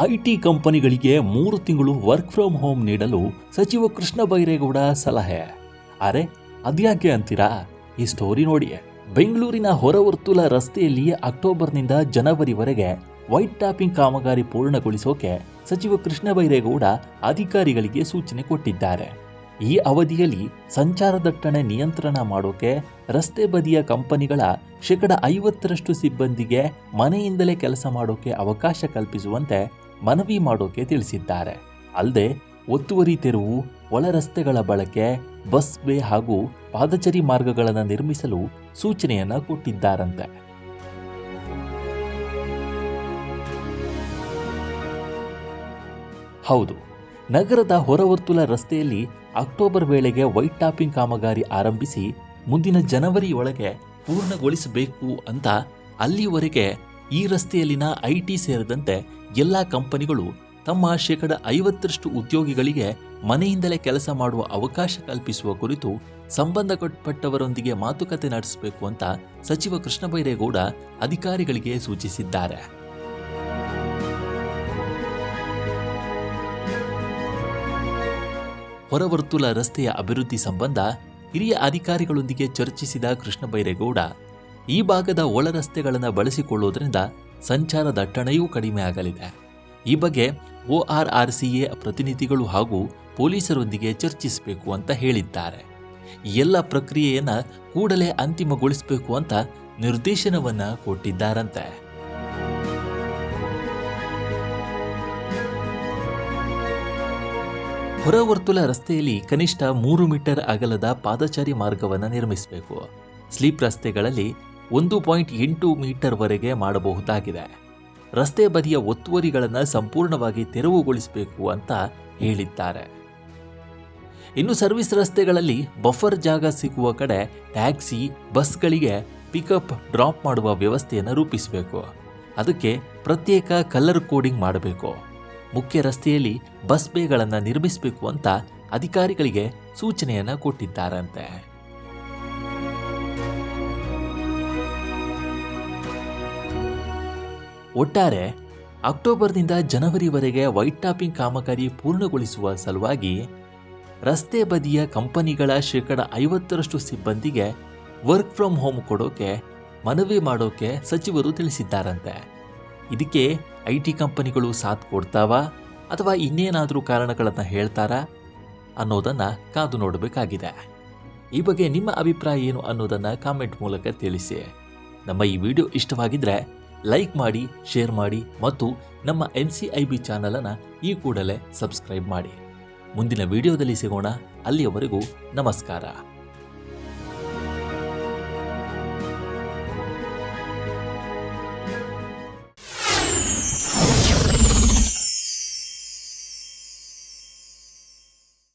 IT ಕಂಪನಿಗಳಿಗೆ 3 ತಿಂಗಳು work from home ನೀಡಲು ಸಚಿವ ಕೃಷ್ಣ ಬೈರೇಗೌಡ ಸಲಹೆ. ಅರೆ ಅದ್ಯಾಕೆ ಅಂತೀರಾ? ಈ ಸ್ಟೋರಿ ನೋಡಿ. ಬೆಂಗಳೂರಿನ ಹೊರವರ್ತುಲ ರಸ್ತೆಯಲ್ಲಿ ಅಕ್ಟೋಬರ್ನಿಂದ ಜನವರಿವರೆಗೆ ವೈಟ್ ಟಾಪಿಂಗ್ ಕಾಮಗಾರಿ ಪೂರ್ಣಗೊಳಿಸೋಕೆ ಸಚಿವ ಕೃಷ್ಣ ಬೈರೇಗೌಡ ಅಧಿಕಾರಿಗಳಿಗೆ ಸೂಚನೆ ಕೊಟ್ಟಿದ್ದಾರೆ. ಈ ಅವಧಿಯಲ್ಲಿ ಸಂಚಾರ ದಟ್ಟಣೆ ನಿಯಂತ್ರಣ ಮಾಡೋಕೆ ರಸ್ತೆ ಬದಿಯ ಕಂಪನಿಗಳ 50% ಸಿಬ್ಬಂದಿಗೆ ಮನೆಯಿಂದಲೇ ಕೆಲಸ ಮಾಡೋಕೆ ಅವಕಾಶ ಕಲ್ಪಿಸುವಂತೆ ಮನವಿ ಮಾಡೋಕೆ ತಿಳಿಸಿದ್ದಾರೆ. ಅಲ್ಲದೆ ಒತ್ತುವರಿ ತೆರವು, ಒಳ ರಸ್ತೆಗಳ ಬಳಕೆ, ಬಸ್ ವೇ ಹಾಗೂ ಪಾದಚಾರಿ ಮಾರ್ಗಗಳನ್ನು ನಿರ್ಮಿಸಲು ಸೂಚನೆಯನ್ನ ಕೊಟ್ಟಿದ್ದಾರಂತೆ. ಹೌದು, ನಗರದ ಹೊರವರ್ತುಲ ರಸ್ತೆಯಲ್ಲಿ ಅಕ್ಟೋಬರ್ ವೇಳೆಗೆ ವೈಟ್ ಟಾಪಿಂಗ್ ಕಾಮಗಾರಿ ಆರಂಭಿಸಿ ಮುಂದಿನ ಜನವರಿಯೊಳಗೆ ಪೂರ್ಣಗೊಳಿಸಬೇಕು ಅಂತ ಅಲ್ಲಿವರೆಗೆ ಈ ರಸ್ತೆಯಲ್ಲಿನ ಐಟಿ ಸೇರಿದಂತೆ ಎಲ್ಲ ಕಂಪನಿಗಳು ತಮ್ಮ 50% ಉದ್ಯೋಗಿಗಳಿಗೆ ಮನೆಯಿಂದಲೇ ಕೆಲಸ ಮಾಡುವ ಅವಕಾಶ ಕಲ್ಪಿಸುವ ಕುರಿತು ಸಂಬಂಧಪಟ್ಟವರೊಂದಿಗೆ ಮಾತುಕತೆ ನಡೆಸಬೇಕು ಅಂತ ಸಚಿವ ಕೃಷ್ಣ ಬೈರೇಗೌಡ ಅಧಿಕಾರಿಗಳಿಗೆ ಸೂಚಿಸಿದ್ದಾರೆ. ಹೊರವರ್ತುಲ ರಸ್ತೆಯ ಅಭಿವೃದ್ಧಿ ಸಂಬಂಧ ಹಿರಿಯ ಅಧಿಕಾರಿಗಳೊಂದಿಗೆ ಚರ್ಚಿಸಿದ ಕೃಷ್ಣ ಬೈರೇಗೌಡ, ಈ ಭಾಗದ ಒಳ ರಸ್ತೆಗಳನ್ನು ಬಳಸಿಕೊಳ್ಳುವುದರಿಂದ ಸಂಚಾರ ದಟ್ಟಣೆಯೂ ಕಡಿಮೆ ಆಗಲಿದೆ. ಈ ಬಗ್ಗೆ ORRCA ಪ್ರತಿನಿಧಿಗಳು ಹಾಗೂ ಪೊಲೀಸರೊಂದಿಗೆ ಚರ್ಚಿಸಬೇಕು ಅಂತ ಹೇಳಿದ್ದಾರೆ. ಎಲ್ಲ ಪ್ರಕ್ರಿಯೆಯನ್ನು ಕೂಡಲೇ ಅಂತಿಮಗೊಳಿಸಬೇಕು ಅಂತ ನಿರ್ದೇಶನವನ್ನ ಕೊಟ್ಟಿದ್ದಾರಂತೆ. ಹೊರವರ್ತುಲ ರಸ್ತೆಯಲ್ಲಿ ಕನಿಷ್ಠ 3 ಮೀಟರ್ ಅಗಲದ ಪಾದಚಾರಿ ಮಾರ್ಗವನ್ನು ನಿರ್ಮಿಸಬೇಕು. ಸ್ಲೀಪ್ ರಸ್ತೆಗಳಲ್ಲಿ 1.8 ಮೀಟರ್ವರೆಗೆ ಮಾಡಬಹುದಾಗಿದೆ. ರಸ್ತೆ ಬದಿಯ ಒತ್ತುವರಿಗಳನ್ನು ಸಂಪೂರ್ಣವಾಗಿ ತೆರವುಗೊಳಿಸಬೇಕು ಅಂತ ಹೇಳಿದ್ದಾರೆ. ಇನ್ನು ಸರ್ವಿಸ್ ರಸ್ತೆಗಳಲ್ಲಿ ಬಫರ್ ಜಾಗ ಸಿಗುವ ಕಡೆ ಟ್ಯಾಕ್ಸಿ, ಬಸ್ಗಳಿಗೆ ಪಿಕಪ್ ಡ್ರಾಪ್ ಮಾಡುವ ವ್ಯವಸ್ಥೆಯನ್ನು ರೂಪಿಸಬೇಕು. ಅದಕ್ಕೆ ಪ್ರತ್ಯೇಕ ಕಲರ್ ಕೋಡಿಂಗ್ ಮಾಡಬೇಕು. ಮುಖ್ಯ ರಸ್ತೆಯಲ್ಲಿ ಬಸ್ ಬೇಗಳನ್ನು ನಿರ್ಮಿಸಬೇಕು ಅಂತ ಅಧಿಕಾರಿಗಳಿಗೆ ಸೂಚನೆಯನ್ನು ಕೊಟ್ಟಿದ್ದಾರಂತೆ. ಒಟ್ಟಾರೆ ಅಕ್ಟೋಬರ್ನಿಂದ ಜನವರಿವರೆಗೆ ವೈಟ್ ಟಾಪಿಂಗ್ ಕಾಮಗಾರಿ ಪೂರ್ಣಗೊಳಿಸುವ ಸಲುವಾಗಿ ರಸ್ತೆ ಬದಿಯ ಕಂಪನಿಗಳ 50% ಸಿಬ್ಬಂದಿಗೆ ವರ್ಕ್ ಫ್ರಮ್ ಹೋಮ್ ಕೊಡೋಕೆ ಮನವಿ ಮಾಡೋಕೆ ಸಚಿವರು ತಿಳಿಸಿದ್ದಾರಂತೆ. ಇದಕ್ಕೆ ಐಟಿ ಕಂಪನಿಗಳು ಸಾಥ್ ಕೊಡ್ತಾವಾ ಅಥವಾ ಇನ್ನೇನಾದರೂ ಕಾರಣಗಳನ್ನು ಹೇಳ್ತಾರಾ ಅನ್ನೋದನ್ನು ಕಾದು ನೋಡಬೇಕಾಗಿದೆ. ಈ ಬಗ್ಗೆ ನಿಮ್ಮ ಅಭಿಪ್ರಾಯ ಏನು ಅನ್ನೋದನ್ನು ಕಾಮೆಂಟ್ ಮೂಲಕ ತಿಳಿಸಿ. ನಮ್ಮ ಈ ವಿಡಿಯೋ ಇಷ್ಟವಾಗಿದ್ದರೆ ಲೈಕ್ ಮಾಡಿ, ಶೇರ್ ಮಾಡಿ ಮತ್ತು ನಮ್ಮ NCIB ಚಾನಲನ್ನು ಈ ಕೂಡಲೇ ಸಬ್ಸ್ಕ್ರೈಬ್ ಮಾಡಿ. ಮುಂದಿನ ವಿಡಿಯೋದಲ್ಲಿ ಸಿಗೋಣ. ಅಲ್ಲಿಯವರೆಗೂ ನಮಸ್ಕಾರ.